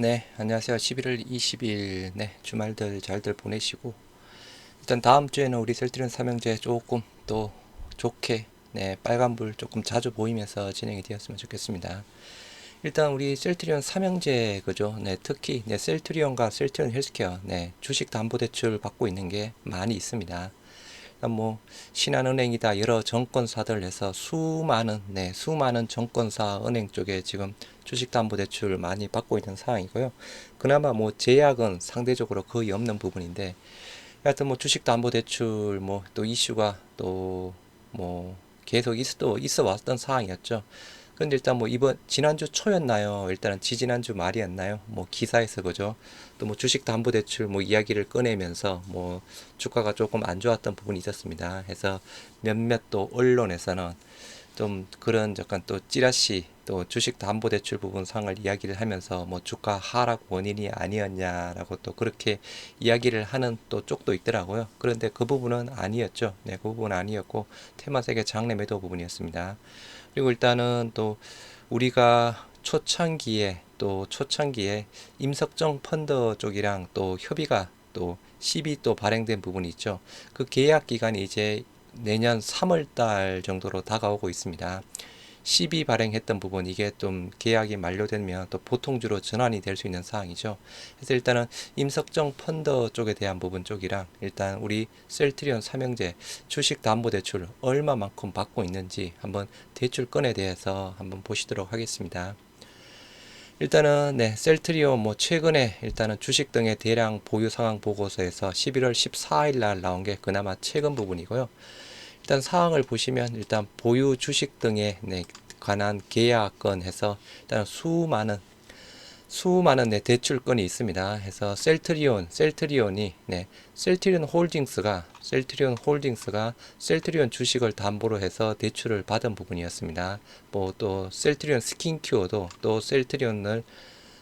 네, 안녕하세요. 11월 20일, 네, 주말들 잘들 보내시고, 일단 다음 주에는 우리 셀트리온 삼형제 조금 또 좋게, 네, 빨간불 조금 자주 보이면서 진행이 되었으면 좋겠습니다. 일단 우리 셀트리온 삼형제, 그죠? 네, 특히, 네, 셀트리온과 셀트리온 헬스케어, 네, 주식 담보대출 받고 있는 게 많이 있습니다. 뭐 신한은행이다 여러 정권사들 해서 수많은 정권사 은행 쪽에 지금 주식담보대출 많이 받고 있는 상황이고요. 그나마 뭐 제약은 상대적으로 거의 없는 부분인데, 하여튼 뭐 주식담보대출 뭐 또 이슈가 또 뭐 계속 있어 왔던 상황이었죠. 근데 일단 뭐 이번 지난주 초였나요? 일단은 지지난주 말이었나요? 뭐 기사에서 그죠? 또 뭐 주식 담보 대출 뭐 이야기를 꺼내면서 뭐 주가가 조금 안 좋았던 부분이 있었습니다. 해서 몇몇 또 언론에서는 좀 그런 약간 또 찌라시 또 주식 담보 대출 부분 상을 이야기를 하면서 뭐 주가 하락 원인이 아니었냐라고 또 그렇게 이야기를 하는 또 쪽도 있더라고요. 그런데 그 부분은 아니었죠. 네, 그 부분은 아니었고 테마색의 장내 매도 부분이었습니다. 그리고 일단은 또 우리가 초창기에 임석정 펀드 쪽이랑 또 협의가 또 10이 또 발행된 부분이 있죠. 그 계약 기간이 이제 내년 3월 달 정도로 다가오고 있습니다. 10이 발행했던 부분 이게 좀 계약이 만료되면 또 보통주로 전환이 될 수 있는 사항이죠. 그래서 일단은 임석정 펀드 쪽에 대한 부분 쪽이랑 일단 우리 셀트리온 삼형제 주식 담보 대출 얼마만큼 받고 있는지 한번 대출 건에 대해서 한번 보시도록 하겠습니다. 일단은 네, 셀트리온 뭐 최근에 일단은 주식 등의 대량 보유 상황 보고서에서 11월 14일 날 나온 게 그나마 최근 부분이고요. 일단 사항을 보시면 일단 보유 주식 등에 네, 관한 계약건 해서 일단 수많은 네, 대출건이 있습니다. 해서 셀트리온이 네, 셀트리온 홀딩스가 셀트리온 주식을 담보로 해서 대출을 받은 부분이었습니다. 뭐 또 셀트리온 스킨큐어도 또 셀트리온을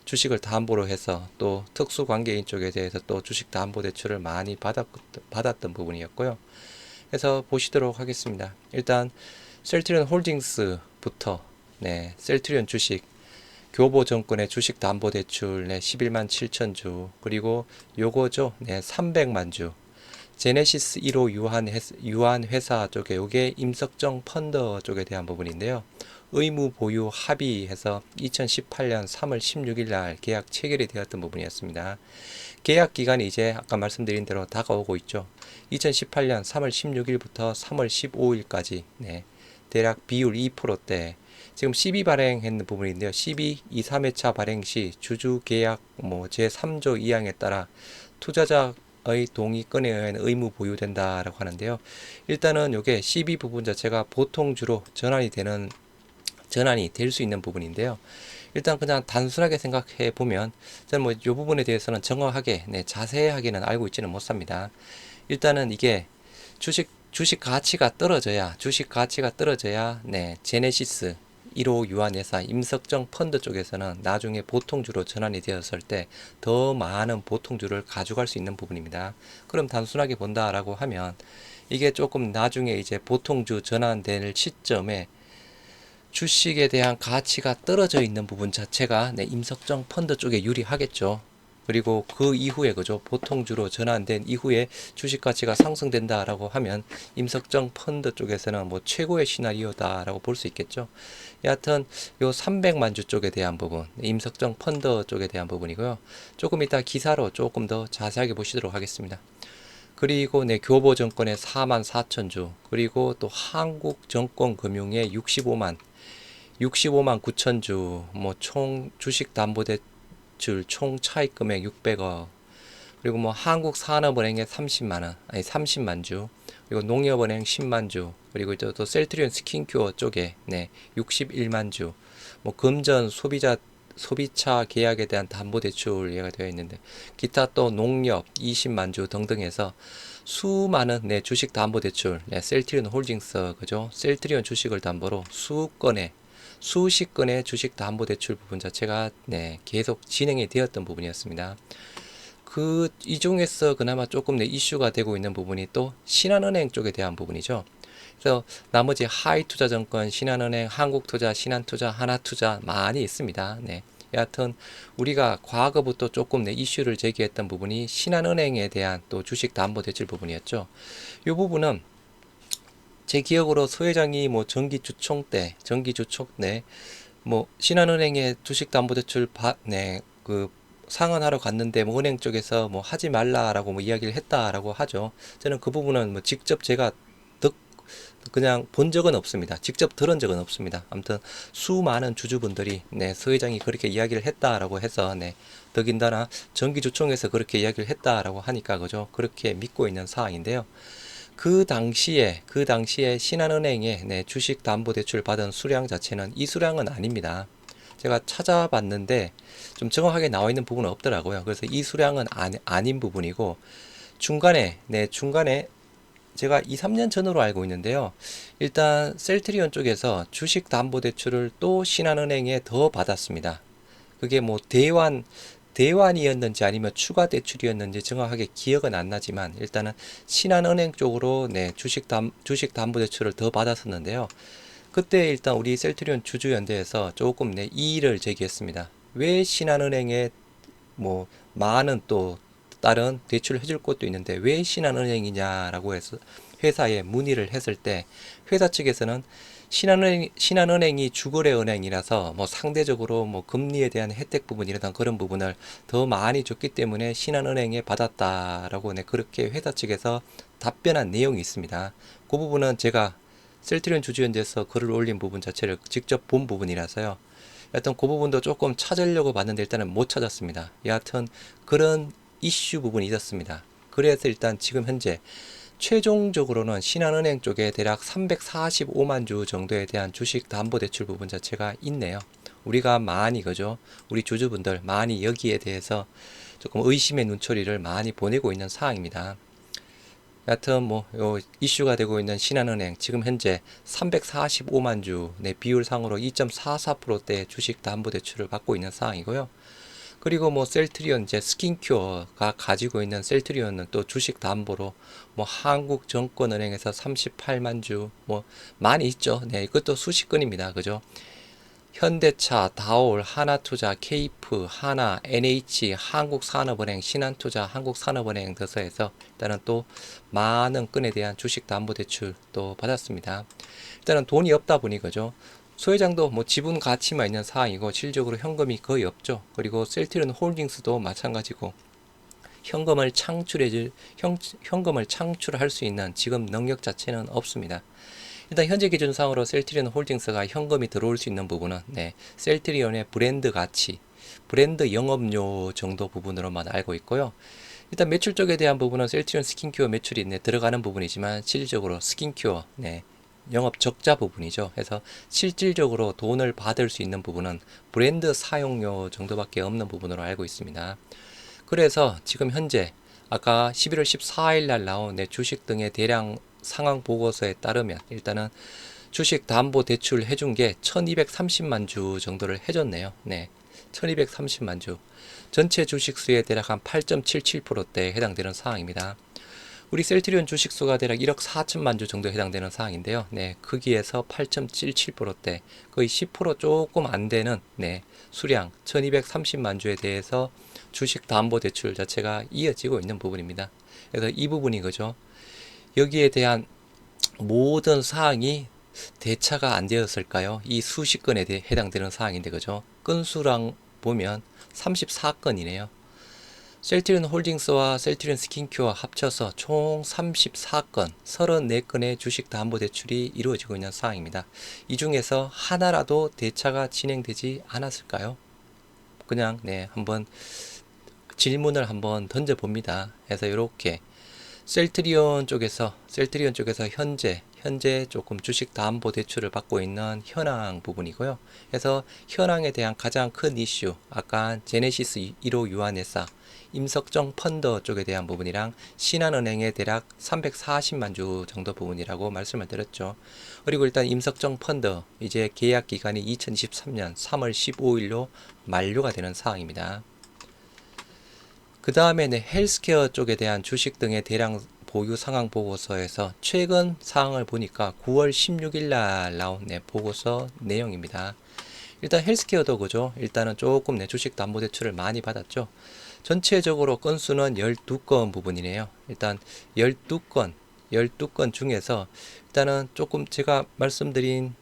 주식을 담보로 해서 또 특수관계인 쪽에 대해서 또 주식 담보 대출을 많이 받았던 부분이었고요. 그래서 보시도록 하겠습니다. 일단 셀트리온 홀딩스부터 네, 셀트리온 주식 교보증권의 주식담보대출 네, 11만 7천 주 그리고 요거죠 네, 300만 주 제네시스 1호 유한회사 쪽에 요게 임석정 펀드 쪽에 대한 부분인데요. 의무 보유 합의해서 2018년 3월 16일 날 계약 체결이 되었던 부분이었습니다. 계약 기간이 이제 아까 말씀드린 대로 다가오고 있죠. 2018년 3월 16일부터 3월 15일까지 네, 대략 비율 2%대 지금 12 발행했는 부분인데요. 12 2, 3회차 발행 시 주주 계약 뭐 제3조 2항에 따라 투자자의 동의권에 의한 의무 보유된다라고 하는데요. 일단은 이게 12 부분 자체가 보통주로 전환이 될 수 있는 부분인데요. 일단 그냥 단순하게 생각해 보면 저는 뭐 이 부분에 대해서는 정확하게 자세하게는 알고 있지는 못합니다. 일단은 이게 주식 가치가 떨어져야 네, 제네시스 1호 유한회사 임석정 펀드 쪽에서는 나중에 보통주로 전환이 되었을 때 더 많은 보통주를 가져갈 수 있는 부분입니다. 그럼 단순하게 본다라고 하면 이게 조금 나중에 이제 보통주 전환될 시점에 주식에 대한 가치가 떨어져 있는 부분 자체가 네, 임석정 펀드 쪽에 유리하겠죠. 그리고 그 이후에 그죠 보통주로 전환된 이후에 주식 가치가 상승된다라고 하면 임석정 펀드 쪽에서는 뭐 최고의 시나리오다라고 볼 수 있겠죠. 여하튼 요 300만 주 쪽에 대한 부분 임석정 펀드 쪽에 대한 부분이고요. 조금 이따 기사로 조금 더 자세하게 보시도록 하겠습니다. 그리고 네, 교보증권의 4만 4천 주 그리고 또 한국증권금융의 65만 9천 주, 뭐 총 주식 담보대출 총 차입 금액 600억, 그리고 뭐 한국산업은행에 30만 주, 그리고 농협은행 10만 주, 그리고 또 셀트리온 스킨큐어 쪽에 네, 61만 주, 뭐 금전 소비차 계약에 대한 담보대출 예가 되어 있는데 기타 또 농협 20만 주 등등 해서 수많은 네, 주식 담보대출 네, 셀트리온 홀딩스 그죠 셀트리온 주식을 담보로 수십 건의 주식 담보 대출 부분 자체가 네, 계속 진행이 되었던 부분이었습니다. 이 중에서 그나마 조금 이슈가 되고 있는 부분이 또 신한은행 쪽에 대한 부분이죠. 그래서 나머지 하이투자증권, 신한은행, 한국투자, 신한투자, 하나투자 많이 있습니다. 네. 여하튼 우리가 과거부터 조금 이슈를 제기했던 부분이 신한은행에 대한 또 주식담보대출 부분이었죠. 이 부분은 제 기억으로 서 회장이 뭐 정기주총 때 뭐 신한은행에 주식담보대출 그 상환하러 갔는데 뭐 은행 쪽에서 뭐 하지 말라라고 뭐 이야기를 했다라고 하죠. 저는 그 부분은 뭐 직접 제가 그냥 본 적은 없습니다. 직접 들은 적은 없습니다. 아무튼 수많은 주주분들이 서 회장이 그렇게 이야기를 했다라고 해서 더군다나 정기주총에서 그렇게 이야기를 했다라고 하니까 그죠? 그렇게 믿고 있는 사항인데요. 그 당시에 신한은행에 주식담보대출 받은 수량 자체는 이 수량은 아닙니다. 제가 찾아봤는데 좀 정확하게 나와 있는 부분은 없더라고요. 그래서 이 수량은 아닌 부분이고 중간에 제가 2, 3년 전으로 알고 있는데요. 일단 셀트리온 쪽에서 주식담보대출을 또 신한은행에 더 받았습니다. 그게 뭐 대환이었는지 아니면 추가 대출이었는지 정확하게 기억은 안 나지만 일단은 신한은행 쪽으로 주식담보대출을 더 받았었는데요. 그때 일단 우리 셀트리온 주주연대에서 조금 이의를 제기했습니다. 왜 신한은행에 뭐 많은 또 다른 대출을 해줄 곳도 있는데 왜 신한은행이냐라고 해서 회사에 문의를 했을 때 회사 측에서는 신한은행이 주거래은행이라서 뭐 상대적으로 뭐 금리에 대한 혜택 부분이라든 그런 부분을 더 많이 줬기 때문에 신한은행에 받았다라고 그렇게 회사 측에서 답변한 내용이 있습니다. 그 부분은 제가 셀트리온 주주연대에서 글을 올린 부분 자체를 직접 본 부분이라서요. 여하튼 그 부분도 조금 찾으려고 봤는데 일단은 못 찾았습니다. 여하튼 그런 이슈 부분이 있었습니다. 그래서 일단 지금 현재 최종적으로는 신한은행 쪽에 대략 345만 주 정도에 대한 주식 담보대출 부분 자체가 있네요. 우리가 많이 그죠? 우리 주주분들 많이 여기에 대해서 조금 의심의 눈초리를 많이 보내고 있는 상황입니다. 여하튼 뭐 이슈가 되고 있는 신한은행 지금 현재 345만 주 비율상으로 2.44%대 주식 담보대출을 받고 있는 상황이고요. 그리고 뭐 셀트리온 이제 스킨큐어가 가지고 있는 셀트리온은 또 주식 담보로 뭐 한국증권은행에서 38만 주 뭐 많이 있죠. 이것도 수십 건입니다. 그죠? 현대차, 다올, 하나투자, 케이프, 하나, NH, 한국산업은행, 신한투자, 한국산업은행 등에서 해서 일단은 또 많은 건에 대한 주식담보대출 또 받았습니다. 일단은 돈이 없다 보니 그죠? 소회장도 뭐 지분 가치만 있는 상황이고 실질적으로 현금이 거의 없죠. 그리고 셀트리온 홀딩스도 마찬가지고 현금을 창출할 수 있는 지금 능력 자체는 없습니다. 일단 현재 기준상으로 셀트리온 홀딩스가 현금이 들어올 수 있는 부분은 셀트리온의 브랜드 가치, 브랜드 영업료 정도 부분으로만 알고 있고요. 일단 매출 쪽에 대한 부분은 셀트리온 스킨큐어 매출이 들어가는 부분이지만 실질적으로 스킨큐어 영업 적자 부분이죠. 그래서 실질적으로 돈을 받을 수 있는 부분은 브랜드 사용료 정도밖에 없는 부분으로 알고 있습니다. 그래서 지금 현재 아까 11월 14일 날 나온 주식 등의 대량 상황 보고서에 따르면 일단은 주식 담보 대출 해준 게 1230만 주 정도를 해줬네요. 1230만 주. 전체 주식 수의 대략 한 8.77%대에 해당되는 상황입니다. 우리 셀트리온 주식수가 대략 1억 4천만 주 정도 해당되는 상황인데요. 크기에서 8.77%대, 거의 10% 조금 안 되는 수량 1230만 주에 대해서 주식 담보 대출 자체가 이어지고 있는 부분입니다. 그래서 이 부분이 그죠? 여기에 대한 모든 사항이 대차가 안 되었을까요? 이 수십 건에 해당되는 사항인데 그죠? 건수랑 보면 34건이네요. 셀트리온 홀딩스와 셀트리온 스킨큐어와 합쳐서 총 34건, 34건의 주식 담보 대출이 이루어지고 있는 상황입니다. 이 중에서 하나라도 대차가 진행되지 않았을까요? 그냥 한번 질문을 한번 던져 봅니다. 그래서 이렇게 셀트리온 쪽에서 현재 조금 주식 담보 대출을 받고 있는 현황 부분이고요. 그래서 현황에 대한 가장 큰 이슈, 아까 제네시스 1호 유한회사, 임석정 펀더 쪽에 대한 부분이랑 신한은행의 대략 340만 주 정도 부분이라고 말씀을 드렸죠. 그리고 일단 임석정 펀더 이제 계약 기간이 2023년 3월 15일로 만료가 되는 상황입니다. 그 다음에 헬스케어 쪽에 대한 주식 등의 대량 보유 상황 보고서에서 최근 사항을 보니까 9월 16일 날 나온 보고서 내용입니다. 일단 헬스케어도 그죠. 일단은 조금 내 주식담보대출을 많이 받았죠. 전체적으로 건수는 12건 부분이네요. 일단 12건, 12건 중에서 일단은 조금 제가 말씀드린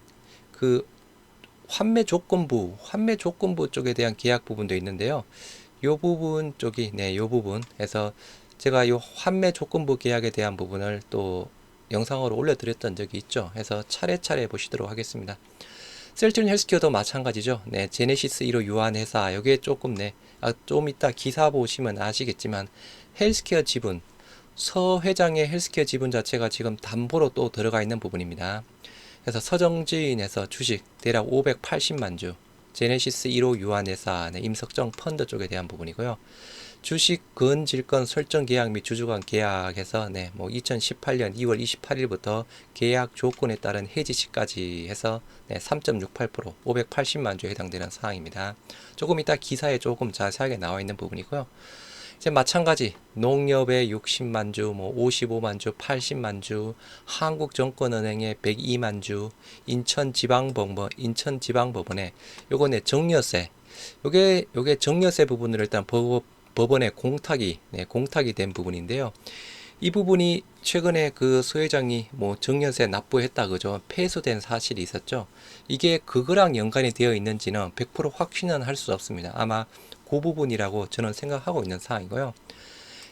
그 환매 조건부 쪽에 대한 계약 부분도 있는데요. 요 부분 쪽이, 네, 요 부분에서 제가 요 환매 조건부 계약에 대한 부분을 또 영상으로 올려드렸던 적이 있죠. 해서 차례차례 보시도록 하겠습니다. 셀트리온 헬스케어도 마찬가지죠. 네, 제네시스 1호 유한회사, 여기에 조금, 네, 좀 이따 기사 보시면 아시겠지만, 헬스케어 지분, 서 회장의 헬스케어 지분 자체가 지금 담보로 또 들어가 있는 부분입니다. 그래서 서정지인에서 주식 대략 580만 주, 제네시스 1호 유한회사, 네, 임석정 펀드 쪽에 대한 부분이고요. 주식 근질권 설정 계약 및 주주간 계약해서 네, 뭐 2018년 2월 28일부터 계약 조건에 따른 해지 시까지 해서 네, 3.68% 580만 주에 해당되는 사항입니다. 조금 이따 기사에 조금 자세하게 나와 있는 부분이고요. 이제 마찬가지 농협에 60만 주, 뭐 55만 주, 80만 주, 한국정권은행에 102만 주, 인천지방법원에 요거네 정려세, 요게 정려세 부분을 일단 법원에 공탁이 된 부분인데요. 이 부분이 최근에 그 소회장이 뭐 정려세 납부했다 그죠? 패소된 사실이 있었죠. 이게 그거랑 연관이 되어 있는지는 100% 확신은 할 수 없습니다. 아마 그 부분이라고 저는 생각하고 있는 사항이고요.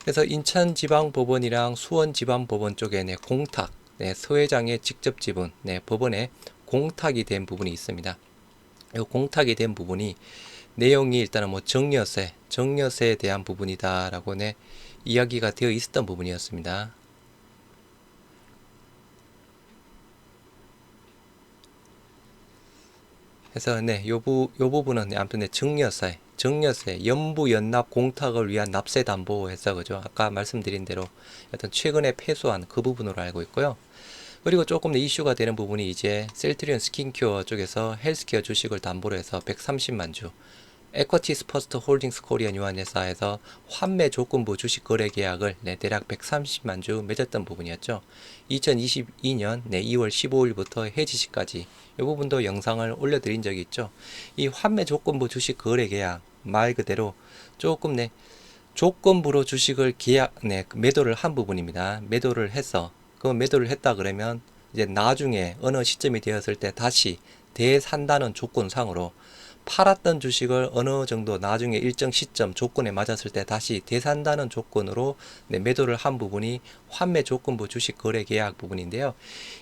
그래서 인천지방법원이랑 수원지방법원 쪽에 소회장의 직접 지분, 법원에 공탁이 된 부분이 있습니다. 이 공탁이 된 부분이 내용이 일단은 뭐 정려세에 대한 부분이다라고 이야기가 되어 있었던 부분이었습니다. 그래서 요 부분은 아무튼 정려세, 연부 연납 공탁을 위한 납세 담보해서 그죠. 아까 말씀드린 대로 어떤 최근에 패소한 그 부분으로 알고 있고요. 그리고 조금 더 이슈가 되는 부분이 이제 셀트리온 스킨케어 쪽에서 헬스케어 주식을 담보로 해서 130만 주, 에쿼티스 퍼스트 홀딩스 코리안 유한회사에서 환매 조건부 주식 거래 계약을 대략 130만 주 맺었던 부분이었죠. 2022년 2월 15일부터 해지시까지 이 부분도 영상을 올려드린 적이 있죠. 이 환매 조건부 주식 거래 계약 말 그대로 조금 조건부로 주식을 매도를 한 부분입니다. 매도를 했다 그러면 이제 나중에 어느 시점이 되었을 때 다시 대산다는 조건상으로 팔았던 주식을 어느 정도 나중에 일정 시점 조건에 맞았을 때 다시 대산다는 조건으로 매도를 한 부분이 환매 조건부 주식 거래 계약 부분인데요.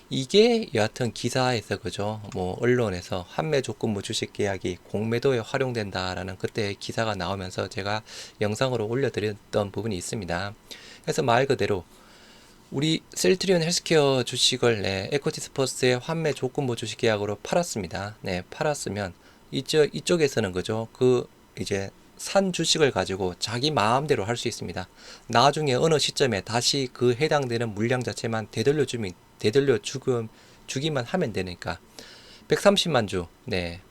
이게 여하튼 기사에서 그죠, 뭐 언론에서 환매 조건부 주식 계약이 공매도에 활용된다라는 그때 기사가 나오면서 제가 영상으로 올려드렸던 부분이 있습니다. 그래서 말 그대로 우리 셀트리온 헬스케어 주식을 에쿼티스 퍼스트의 환매 조건부 주식 계약으로 팔았습니다. 팔았으면 이쪽에서는 그죠, 이제 산 주식을 가지고 자기 마음대로 할 수 있습니다. 나중에 어느 시점에 다시 그 해당되는 물량 자체만 주기만 하면 되니까 130만 주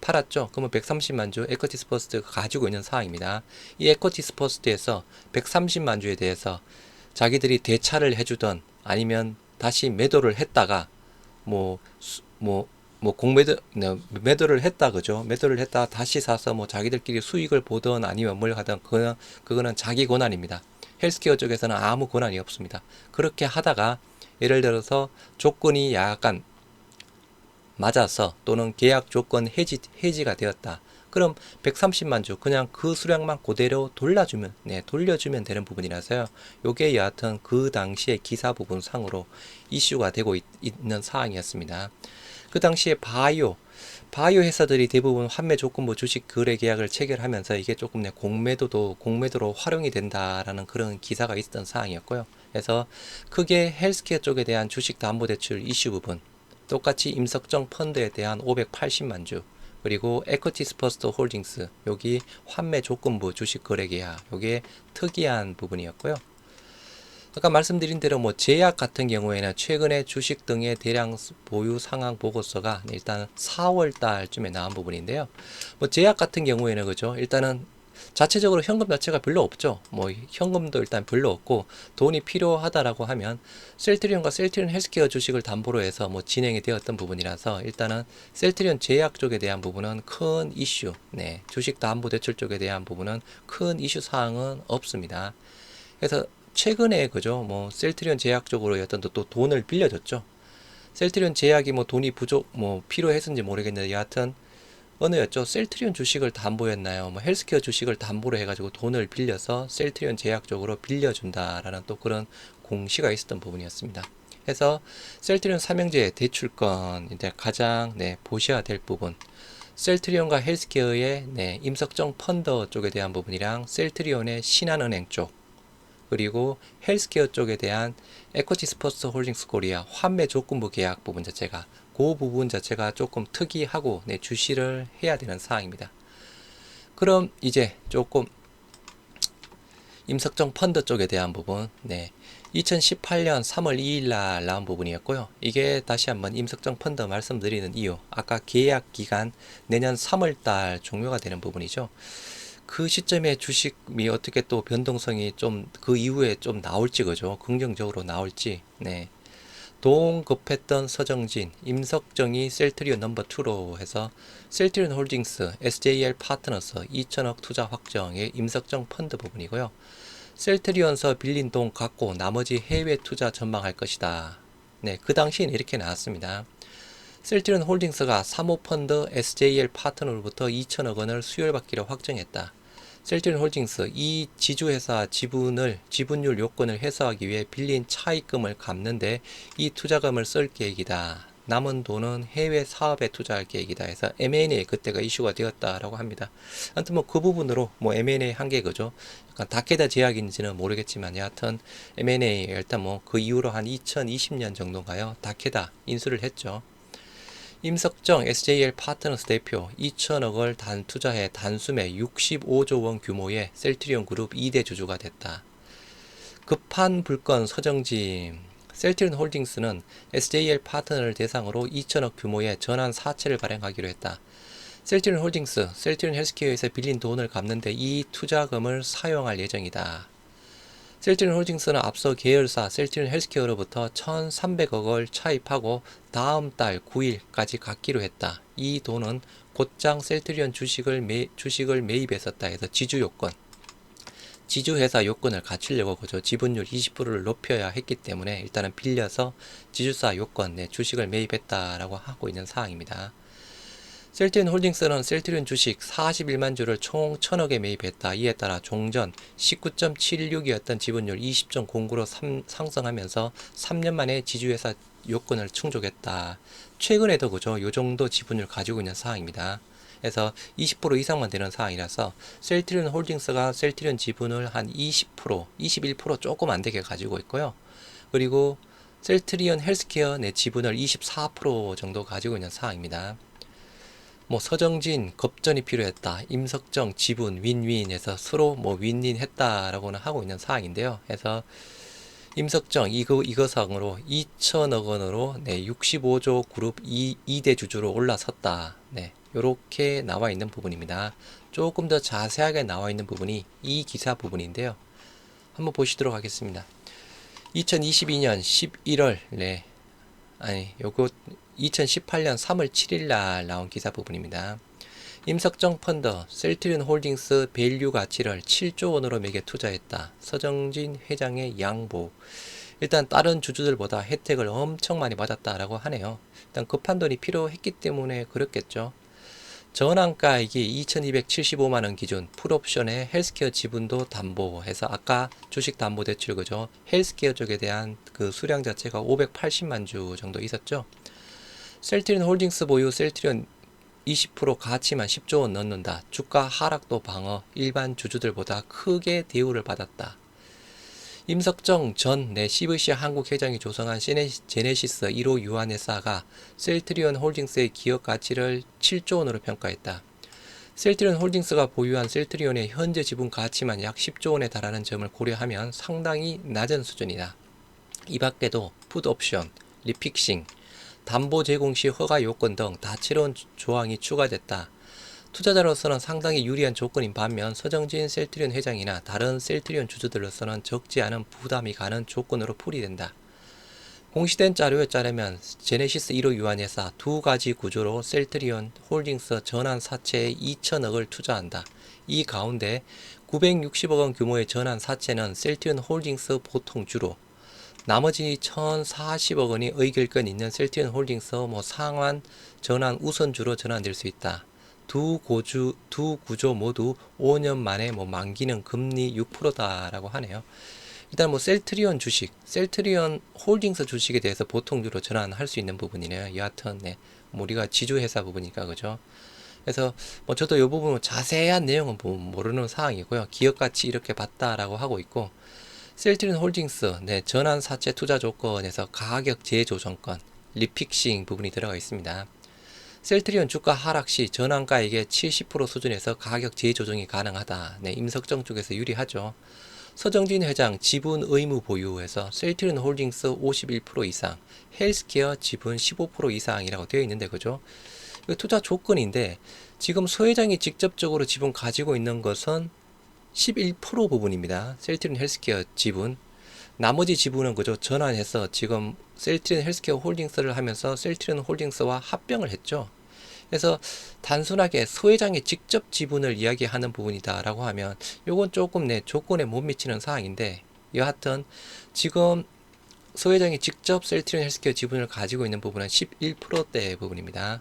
팔았죠. 그러면 130만 주 에쿼티스 퍼스트가 가지고 있는 상황입니다. 이 에쿼티스 퍼스트에서 130만 주에 대해서 자기들이 대차를 해주던 아니면 다시 매도를 했다가 매도를 했다 그죠. 매도를 했다 다시 사서 뭐 자기들끼리 수익을 보던 아니면 뭘 하던 그거는 자기 권한입니다. 헬스케어 쪽에서는 아무 권한이 없습니다. 그렇게 하다가 예를 들어서 조건이 약간 맞아서 또는 계약 조건 해지가 되었다. 그럼 130만 주 그냥 그 수량만 그대로 돌려주면 되는 부분이라서요. 요게 여하튼 그 당시에 기사 부분 상으로 이슈가 되고 있는 사항이었습니다. 그 당시에 바이오 회사들이 대부분 환매 조건부 주식 거래 계약을 체결하면서 이게 조금 공매도로 활용이 된다라는 그런 기사가 있었던 사항이었고요. 그래서 크게 헬스케어 쪽에 대한 주식 담보대출 이슈 부분, 똑같이 임석정 펀드에 대한 580만 주, 그리고 에쿼티스 퍼스트 홀딩스 여기 환매 조건부 주식 거래 계약 요게 특이한 부분이었고요. 아까 말씀드린 대로 뭐 제약 같은 경우에는 최근에 주식 등의 대량 보유 상황 보고서가 일단 4월 달쯤에 나온 부분인데요. 뭐 제약 같은 경우에는 그죠, 일단은 자체적으로 현금 자체가 별로 없죠. 뭐 현금도 일단 별로 없고 돈이 필요하다라고 하면 셀트리온과 셀트리온 헬스케어 주식을 담보로 해서 뭐 진행이 되었던 부분이라서 일단은 셀트리온 제약 쪽에 대한 부분은 큰 이슈, 네, 주식 담보 대출 쪽에 대한 부분은 큰 이슈 사항은 없습니다. 그래서 최근에 그죠, 뭐 셀트리온 제약 쪽으로 어떤 또 돈을 빌려줬죠. 셀트리온 제약이 뭐 돈이 뭐 필요했는지 모르겠는데 여하튼 어느였죠? 셀트리온 주식을 담보였나요? 뭐 헬스케어 주식을 담보로 해가지고 돈을 빌려서 셀트리온 제약 쪽으로 빌려준다라는 또 그런 공시가 있었던 부분이었습니다. 그래서 셀트리온 삼형제 대출권 이제 가장 보셔야 될 부분, 셀트리온과 헬스케어의 임석정 펀더 쪽에 대한 부분이랑 셀트리온의 신한은행 쪽, 그리고 헬스케어 쪽에 대한 에코티스 퍼스트 홀딩스 코리아 환매 조건부 계약 부분 자체가, 그 부분 자체가 조금 특이하고 주시를 해야 되는 사항입니다. 그럼 이제 조금 임석정 펀드 쪽에 대한 부분, 2018년 3월 2일 날 나온 부분이었고요. 이게 다시 한번 임석정 펀드 말씀드리는 이유, 아까 계약 기간 내년 3월 달 종료가 되는 부분이죠. 그 시점에 주식이 어떻게 또 변동성이 좀 그 이후에 좀 나올지, 그죠? 긍정적으로 나올지. 동급했던 서정진, 임석정이 셀트리온 넘버 2로 해서 셀트리온 홀딩스, SJL 파트너스 2천억 투자 확정의 임석정 펀드 부분이고요. 셀트리온서 빌린 돈 갖고 나머지 해외 투자 전망할 것이다. 그 당시에는 이렇게 나왔습니다. 셀트리온 홀딩스가 사모펀드 SJL 파트너로부터 2천억 원을 수혈받기로 확정했다. 셀트리온 홀딩스 이 지주회사 지분율 요건을 해소하기 위해 빌린 차입금을 갚는데 이 투자금을 쓸 계획이다. 남은 돈은 해외 사업에 투자할 계획이다 해서 M&A 그때가 이슈가 되었다라고 합니다. 아무튼 뭐 그 부분으로 뭐 M&A 한 게 그죠? 약간 다케다 제약인지는 모르겠지만 여하튼 M&A 일단 뭐 그 이후로 한 2020년 정도인가요? 다케다 인수를 했죠. 임석정 SJL 파트너스 대표 2천억을 투자해 단숨에 65조 원 규모의 셀트리온 그룹 2대 주주가 됐다. 급한 불건 서정진, 셀트리온 홀딩스는 SJL 파트너를 대상으로 2천억 규모의 전환 사채를 발행하기로 했다. 셀트리온 홀딩스, 셀트리온 헬스케어에서 빌린 돈을 갚는데 이 투자금을 사용할 예정이다. 셀트리온 홀딩스는 앞서 계열사 셀트리온 헬스케어로부터 1,300억을 차입하고 다음 달 9일까지 갚기로 했다. 이 돈은 곧장 셀트리온 주식을 매입했었다 해서 지주요건, 지주회사 요건을 갖추려고 그죠. 지분율 20%를 높여야 했기 때문에 일단은 빌려서 지주사 요건 주식을 매입했다라고 하고 있는 사항입니다. 셀트리온 홀딩스는 셀트리온 주식 41만 주를 총 1,000억에 매입했다. 이에 따라 종전 19.76이었던 지분율 20.09로 상승하면서 3년 만에 지주회사 요건을 충족했다. 최근에도 그죠. 요 정도 지분율 가지고 있는 사항입니다. 그래서 20% 이상만 되는 사항이라서 셀트리온 홀딩스가 셀트리온 지분을 한 20%, 21% 조금 안 되게 가지고 있고요. 그리고 셀트리온 헬스케어 내 지분을 24% 정도 가지고 있는 사항입니다. 뭐 서정진 겁전이 필요했다. 임석정 지분 윈윈해서 서로 뭐 윈윈 했다라고는 하고 있는 사항인데요. 그래서 임석정 이거상으로 2천억 원으로 65조 그룹 2대 주주로 올라섰다. 요렇게 나와 있는 부분입니다. 조금 더 자세하게 나와 있는 부분이 이 기사 부분인데요. 한번 보시도록 하겠습니다. 2022년 11월 요거 2018년 3월 7일 날 나온 기사 부분입니다. 임석정 펀더 셀트리온 홀딩스 밸류 가치를 7조 원으로 매겨 투자했다. 서정진 회장의 양보. 일단 다른 주주들보다 혜택을 엄청 많이 받았다라고 하네요. 일단 급한 돈이 필요했기 때문에 그렇겠죠. 전환가액이 2275만원 기준 풀옵션에 헬스케어 지분도 담보해서 아까 주식 담보 대출 그죠. 헬스케어 쪽에 대한 그 수량 자체가 580만 주 정도 있었죠. 셀트리온 홀딩스 보유 셀트리온 20% 가치만 10조 원 넣는다. 주가 하락도 방어, 일반 주주들보다 크게 대우를 받았다. 임석정 전 CVC 한국 회장이 조성한 제네시스 1호 유한회사가 셀트리온 홀딩스의 기업 가치를 7조 원으로 평가했다. 셀트리온 홀딩스가 보유한 셀트리온의 현재 지분 가치만 약 10조 원에 달하는 점을 고려하면 상당히 낮은 수준이다. 이 밖에도 풋옵션, 리픽싱, 담보 제공 시 허가 요건 등 다채로운 조항이 추가됐다. 투자자로서는 상당히 유리한 조건인 반면 서정진 셀트리온 회장이나 다른 셀트리온 주주들로서는 적지 않은 부담이 가는 조건으로 풀이된다. 공시된 자료에 따르면 제네시스 1호 유한회사 두 가지 구조로 셀트리온 홀딩스 전환 사채에 2천억을 투자한다. 이 가운데 960억원 규모의 전환 사채는 셀트리온 홀딩스 보통주로, 나머지 1,040억원이 의결권 있는 셀트리온 홀딩스 상환 전환 우선주로 전환될 수 있다. 두 구조 모두 5년 만에 만기는 금리 6%다라고 하네요. 일단 셀트리온 주식, 셀트리온 홀딩스 주식에 대해서 보통주로 전환할 수 있는 부분이네요. 여하튼 우리가 지주회사 부분이니까 그죠. 그래서 저도 이 부분 자세한 내용은 모르는 사항이고요. 기업가치 이렇게 봤다라고 하고 있고, 셀트리온 홀딩스 전환 사채 투자 조건에서 가격 재조정권, 리픽싱 부분이 들어가 있습니다. 셀트리온 주가 하락 시 전환가액의 70% 수준에서 가격 재조정이 가능하다. 임석정 쪽에서 유리하죠. 서정진 회장 지분 의무 보유에서 셀트리온 홀딩스 51% 이상, 헬스케어 지분 15% 이상이라고 되어 있는데 그죠? 이거 투자 조건인데 지금 서 회장이 직접적으로 지분 가지고 있는 것은 11% 부분입니다. 셀트리온 헬스케어 지분. 나머지 지분은 그죠? 전환해서 지금 셀트리온 헬스케어 홀딩스를 하면서 셀트리온 홀딩스와 합병을 했죠. 그래서 단순하게 서 회장이 직접 지분을 이야기하는 부분이다라고 하면 요건 조금 조건에 못 미치는 사항인데, 여하튼 지금 서 회장이 직접 셀트리온 헬스케어 지분을 가지고 있는 부분은 11%대 부분입니다.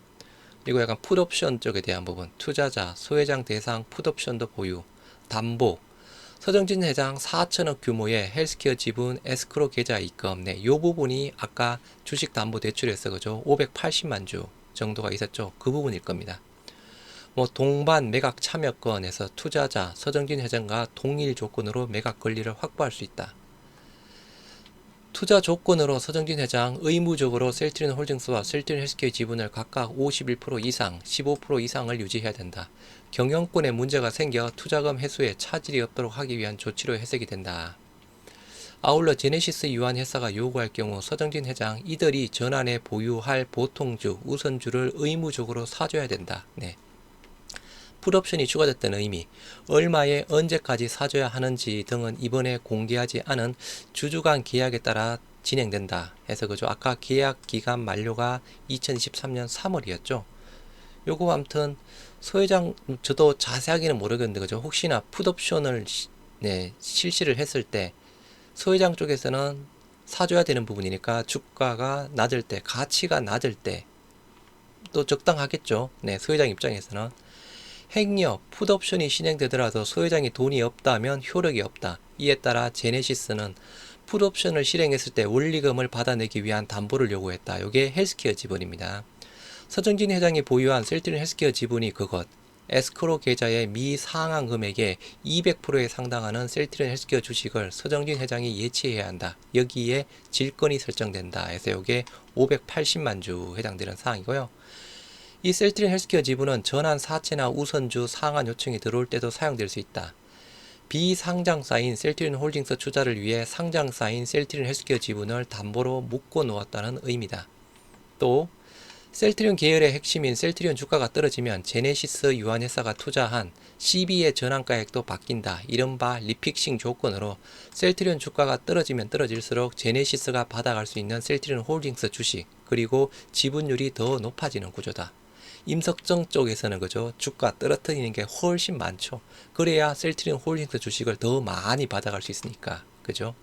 그리고 약간 풋옵션 쪽에 대한 부분, 투자자, 서 회장 대상 풋옵션도 보유, 담보, 서정진 회장 4천억 규모의 헬스케어 지분 에스크로 계좌 입금, 요 부분이 아까 주식담보대출에서 그죠 580만 주 정도가 있었죠. 그 부분일 겁니다. 동반 매각 참여권에서 투자자 서정진 회장과 동일 조건으로 매각 권리를 확보할 수 있다. 투자 조건으로 서정진 회장 의무적으로 셀트리온 홀딩스와 셀트리온 헬스케어 지분을 각각 51% 이상, 15% 이상을 유지해야 된다. 경영권에 문제가 생겨 투자금 회수에 차질이 없도록 하기 위한 조치로 해석이 된다. 아울러 제네시스 유한회사가 요구할 경우 서정진 회장 이들이 전환에 보유할 보통주, 우선주를 의무적으로 사줘야 된다. 풋옵션이 추가됐다는 의미, 얼마에 언제까지 사줘야 하는지 등은 이번에 공개하지 않은 주주 간 계약에 따라 진행된다 해서 그죠. 아까 계약 기간 만료가 2023년 3월이었죠. 요거 아무튼 서 회장 저도 자세하게는 모르겠는데 그죠. 혹시나 풋옵션을 실시를 했을 때 서 회장 쪽에서는 사줘야 되는 부분이니까 주가가 낮을 때, 가치가 낮을 때 또 적당하겠죠. 서 회장 입장에서는 행여 풋옵션이 실행되더라도 서 회장이 돈이 없다면 효력이 없다. 이에 따라 제네시스는 풋옵션을 실행했을 때 원리금을 받아내기 위한 담보를 요구했다. 이게 헬스케어 지분입니다. 서정진 회장이 보유한 셀트리온 헬스케어 지분이 그것, 에스크로 계좌의 미상환 금액의 200%에 상당하는 셀트리온 헬스케어 주식을 서정진 회장이 예치해야 한다. 여기에 질권이 설정된다. 해서 이게 580만 주 해당되는 사항이고요. 이 셀트리온 헬스케어 지분은 전환 사채나 우선주 상환 요청이 들어올 때도 사용될 수 있다. 비상장사인 셀트리온 홀딩스 투자를 위해 상장사인 셀트리온 헬스케어 지분을 담보로 묶어 놓았다는 의미다. 또 셀트리온 계열의 핵심인 셀트리온 주가가 떨어지면 제네시스 유한회사가 투자한 CB의 전환가액도 바뀐다. 이른바 리픽싱 조건으로 셀트리온 주가가 떨어지면 떨어질수록 제네시스가 받아갈 수 있는 셀트리온 홀딩스 주식 그리고 지분율이 더 높아지는 구조다. 임석정 쪽에서는 그죠 주가 떨어뜨리는 게 훨씬 많죠. 그래야 셀트리온 홀딩스 주식을 더 많이 받아갈 수 있으니까 그죠.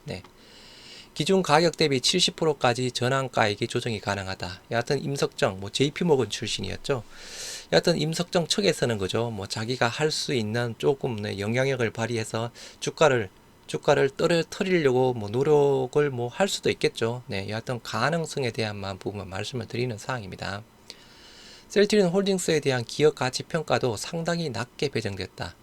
기준 가격 대비 70%까지 전환가액이 조정이 가능하다. 여하튼 임석정 JP모건 출신이었죠. 여하튼 임석정 측에서는 그죠 자기가 할 수 있는 조금 영향력을 발휘해서 주가를 떨어뜨리려고 노력을 할 수도 있겠죠. 여하튼 가능성에 대한 부분 말씀을 드리는 사항입니다. 셀트리온 홀딩스에 대한 기업 가치 평가도 상당히 낮게 배정됐다.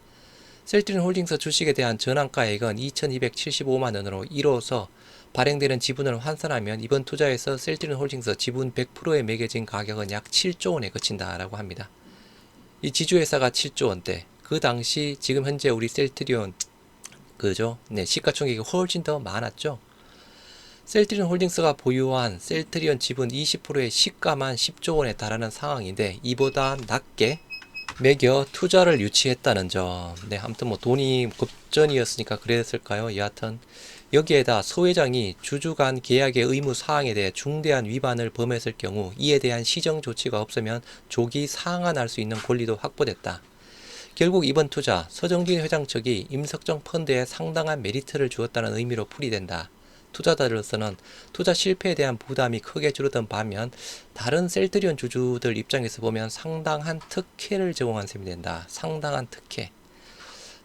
셀트리온 홀딩스 주식에 대한 전환가액은 2,275만 원으로 이로써 발행되는 지분을 환산하면 이번 투자에서 셀트리온 홀딩스 지분 100%에 매겨진 가격은 약 7조 원에 그친다라고 합니다. 이 지주회사가 7조 원대, 그 당시 지금 현재 우리 셀트리온 그죠? 시가총액이 훨씬 더 많았죠. 셀트리온 홀딩스가 보유한 셀트리온 지분 20%의 시가만 10조 원에 달하는 상황인데 이보다 낮게 매겨 투자를 유치했다는 점. 네, 아무튼 뭐 돈이 급전이었으니까 그랬을까요? 여하튼 여기에다 소회장이 주주 간 계약의 의무 사항에 대해 중대한 위반을 범했을 경우 이에 대한 시정 조치가 없으면 조기 상환할 수 있는 권리도 확보됐다. 결국 이번 투자, 서정진 회장 측이 임석정 펀드에 상당한 메리트를 주었다는 의미로 풀이된다. 투자자로서는 투자 실패에 대한 부담이 크게 줄어든 반면 다른 셀트리온 주주들 입장에서 보면 상당한 특혜를 제공한 셈이 된다. 상당한 특혜.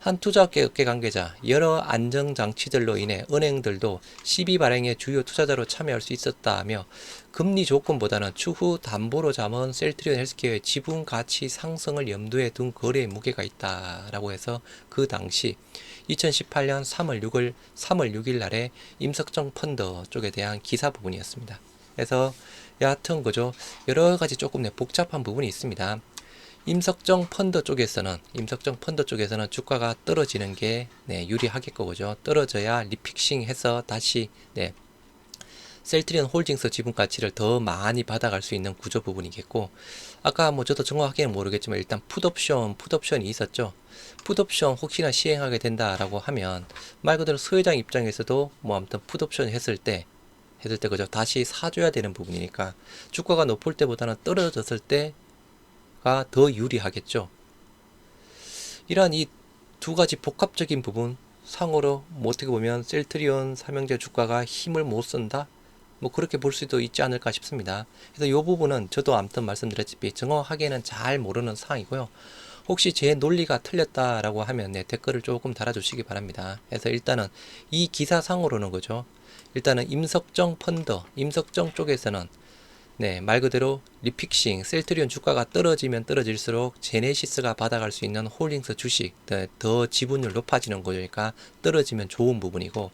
한 투자업계 관계자, 여러 안정장치들로 인해 은행들도 시비 발행의 주요 투자자로 참여할 수 있었다며 금리 조건보다는 추후 담보로 잡은 셀트리온 헬스케어의 지분 가치 상승을 염두에 둔 거래의 무게가 있다라고 해서 그 당시 2018년 3월 6일 날에 임석정 펀드 쪽에 대한 기사 부분이었습니다. 그래서 여하튼 그죠, 여러 가지 조금 복잡한 부분이 있습니다. 임석정 펀드 쪽에서는 주가가 떨어지는 게 유리하겠고 그죠. 떨어져야 리픽싱 해서 다시 셀트리온 홀딩스 지분 가치를 더 많이 받아갈 수 있는 구조 부분이겠고, 아까 뭐 저도 정확하게는 모르겠지만 일단 풋옵션이 있었죠. 풋옵션 혹시나 시행하게 된다라고 하면 말 그대로 소회장 입장에서도 뭐 아무튼 풋옵션 했을 때 그죠, 다시 사줘야 되는 부분이니까 주가가 높을 때보다는 떨어졌을 때가 더 유리하겠죠. 이러한 이 두 가지 복합적인 부분 상으로 뭐 어떻게 보면 셀트리온 삼형제 주가가 힘을 못 쓴다, 뭐 그렇게 볼 수도 있지 않을까 싶습니다. 그래서 이 부분은 저도 아무튼 말씀드렸지만 정확하게는 잘 모르는 사항이고요. 혹시 제 논리가 틀렸다라고 하면 댓글을 조금 달아주시기 바랍니다. 그래서 일단은 이 기사상으로는 그죠, 일단은 임석정 쪽에서는 말 그대로 리픽싱, 셀트리온 주가가 떨어지면 떨어질수록 제네시스가 받아갈 수 있는 홀딩스 주식, 더 지분율 높아지는 거니까 떨어지면 좋은 부분이고,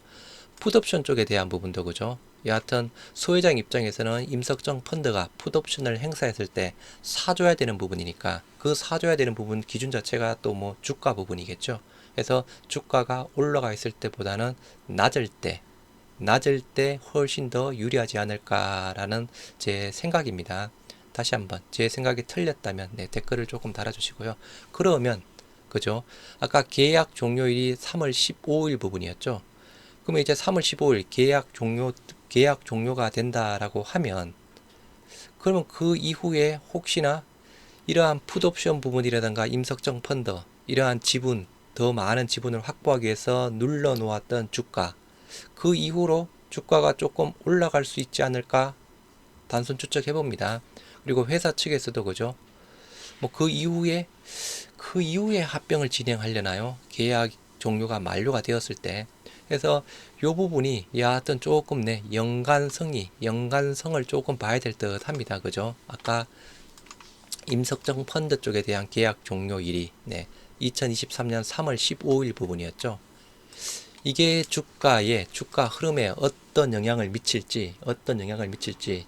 풋옵션 쪽에 대한 부분도 그죠. 여하튼 소회장 입장에서는 임석정 펀드가 풋옵션을 행사했을 때 사줘야 되는 부분이니까 그 사줘야 되는 부분 기준 자체가 또 뭐 주가 부분이겠죠. 그래서 주가가 올라가 있을 때보다는 낮을 때 훨씬 더 유리하지 않을까라는 제 생각입니다. 다시 한번 제 생각이 틀렸다면 댓글을 조금 달아주시고요. 그러면 그죠, 아까 계약 종료일이 3월 15일 부분이었죠. 그러면 이제 3월 15일 계약 종료가 된다라고 하면, 그러면 그 이후에 혹시나 이러한 풋옵션 부분이라든가 임석정 펀드 이러한 지분, 더 많은 지분을 확보하기 위해서 눌러 놓았던 주가, 그 이후로 주가가 조금 올라갈 수 있지 않을까 단순 추측해 봅니다. 그리고 회사 측에서도 그죠, 뭐 그 이후에 합병을 진행하려나요? 계약 종료가 만료가 되었을 때. 그래서 요 부분이 여하튼 조금 연관성을 조금 봐야 될 듯 합니다. 그죠? 아까 임석정 펀드 쪽에 대한 계약 종료일이 2023년 3월 15일 부분이었죠. 이게 주가 흐름에 어떤 영향을 미칠지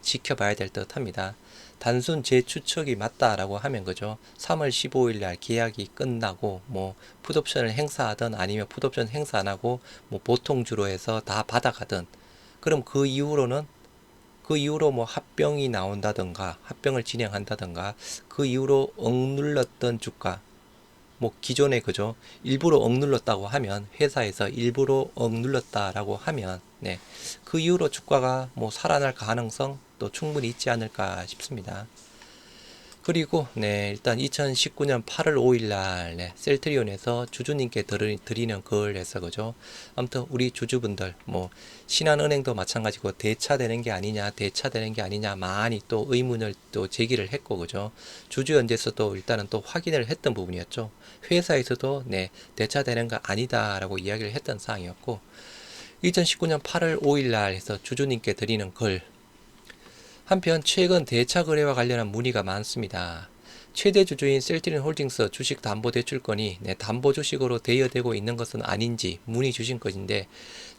지켜봐야 될 듯 합니다. 단순 제 추측이 맞다라고 하면 그죠, 3월 15일 날 계약이 끝나고 뭐 풋옵션을 행사하든 아니면 풋옵션 행사 안 하고 뭐 보통주로 해서 다 받아가든, 그럼 그 이후로 뭐 합병이 나온다든가 합병을 진행한다든가 그 이후로 억눌렀던 주가, 뭐 기존에 그죠, 일부러 억눌렀다고 하면, 회사에서 일부러 억눌렀다라고 하면 그 이후로 주가가 뭐 살아날 가능성 또 충분히 있지 않을까 싶습니다. 그리고 일단 2019년 8월 5일 날 셀트리온에서 주주님께 드리는 걸 해서 그죠, 아무튼 우리 주주분들 뭐 신한은행도 마찬가지고 대차되는 게 아니냐 많이 또 의문을 또 제기를 했고 그죠, 주주연대에서도 일단은 또 확인을 했던 부분이었죠. 회사에서도 대차되는 거 아니다라고 이야기를 했던 사항이었고, 2019년 8월 5일 날 해서 주주님께 드리는 글. 한편 최근 대차 거래와 관련한 문의가 많습니다. 최대 주주인 셀트리온 홀딩스 주식담보대출권이 담보주식으로 대여되고 있는 것은 아닌지 문의 주신 것인데,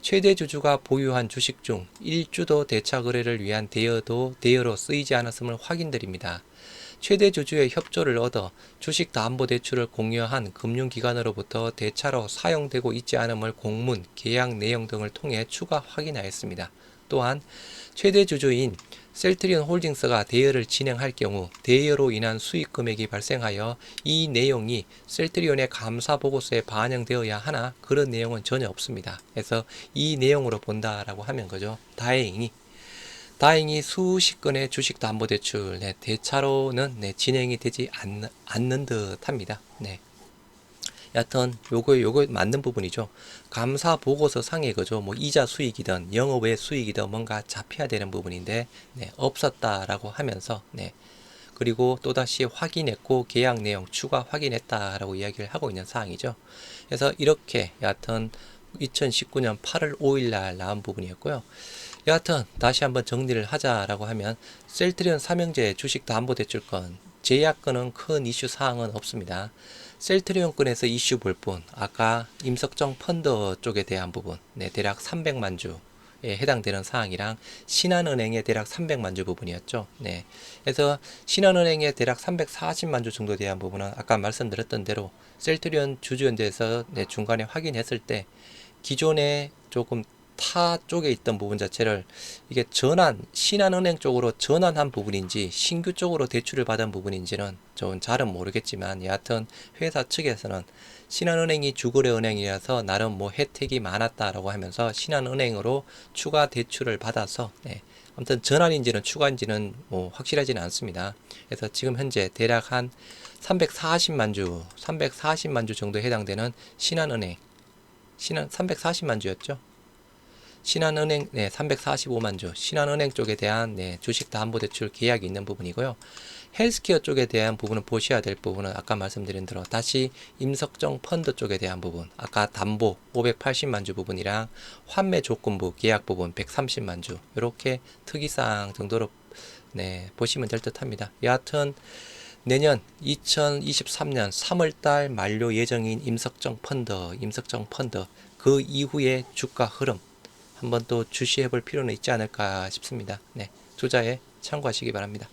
최대 주주가 보유한 주식 중 1주도 대차 거래를 위한 대여로 쓰이지 않았음을 확인드립니다. 최대 주주의 협조를 얻어 주식담보대출을 공여한 금융기관으로부터 대차로 사용되고 있지 않음을 공문, 계약 내용 등을 통해 추가 확인하였습니다. 또한 최대 주주인 셀트리온 홀딩스가 대여를 진행할 경우 대여로 인한 수익 금액이 발생하여 이 내용이 셀트리온의 감사 보고서에 반영되어야 하나 그런 내용은 전혀 없습니다. 그래서 이 내용으로 본다라고 하면 거죠. 다행히 수십 건의 주식담보대출 대차로는 진행이 되지 않는 듯 합니다. 여하튼 요거 맞는 부분이죠. 감사 보고서 상의 거죠. 뭐 이자 수익이든 영업 외 수익이든 뭔가 잡혀야 되는 부분인데 없었다라고 하면서 그리고 또다시 확인했고 계약 내용 추가 확인했다라고 이야기를 하고 있는 사항이죠. 그래서 이렇게 여하튼 2019년 8월 5일 날 나온 부분이었고요. 여하튼 다시 한번 정리를 하자라고 하면 셀트리온 삼형제 주식담보대출권 제약권은 큰 이슈 사항은 없습니다. 셀트리온권에서 이슈 볼 뿐 아까 임석정 펀드 쪽에 대한 부분 대략 300만 주에 해당되는 사항이랑 신한은행의 대략 300만 주 부분이었죠. 그래서 신한은행의 대략 340만 주 정도 대한 부분은 아까 말씀드렸던 대로 셀트리온 주주연대에서 중간에 확인했을 때 기존에 조금 타 쪽에 있던 부분 자체를 이게 신한은행 쪽으로 전환한 부분인지 신규 쪽으로 대출을 받은 부분인지는 좀 잘은 모르겠지만 여하튼 회사 측에서는 신한은행이 주거래은행이라서 나름 뭐 혜택이 많았다라고 하면서 신한은행으로 추가 대출을 받아서 아무튼 전환인지는 추가인지는 뭐 확실하지는 않습니다. 그래서 지금 현재 대략 한 340만 주 정도에 해당되는 신한은행 340만 주였죠. 신한은행 345만 주 신한은행 쪽에 대한 주식담보대출 계약이 있는 부분이고요. 헬스케어 쪽에 대한 부분은 보셔야 될 부분은 아까 말씀드린 대로 다시 임석정 펀드 쪽에 대한 부분 아까 담보 580만 주 부분이랑 환매 조건부 계약 부분 130만 주 이렇게 특이사항 정도로 보시면 될 듯 합니다. 여하튼 내년 2023년 3월달 만료 예정인 임석정 펀드 그 이후의 주가 흐름 한번 또 주시해 볼 필요는 있지 않을까 싶습니다. 투자에 참고하시기 바랍니다.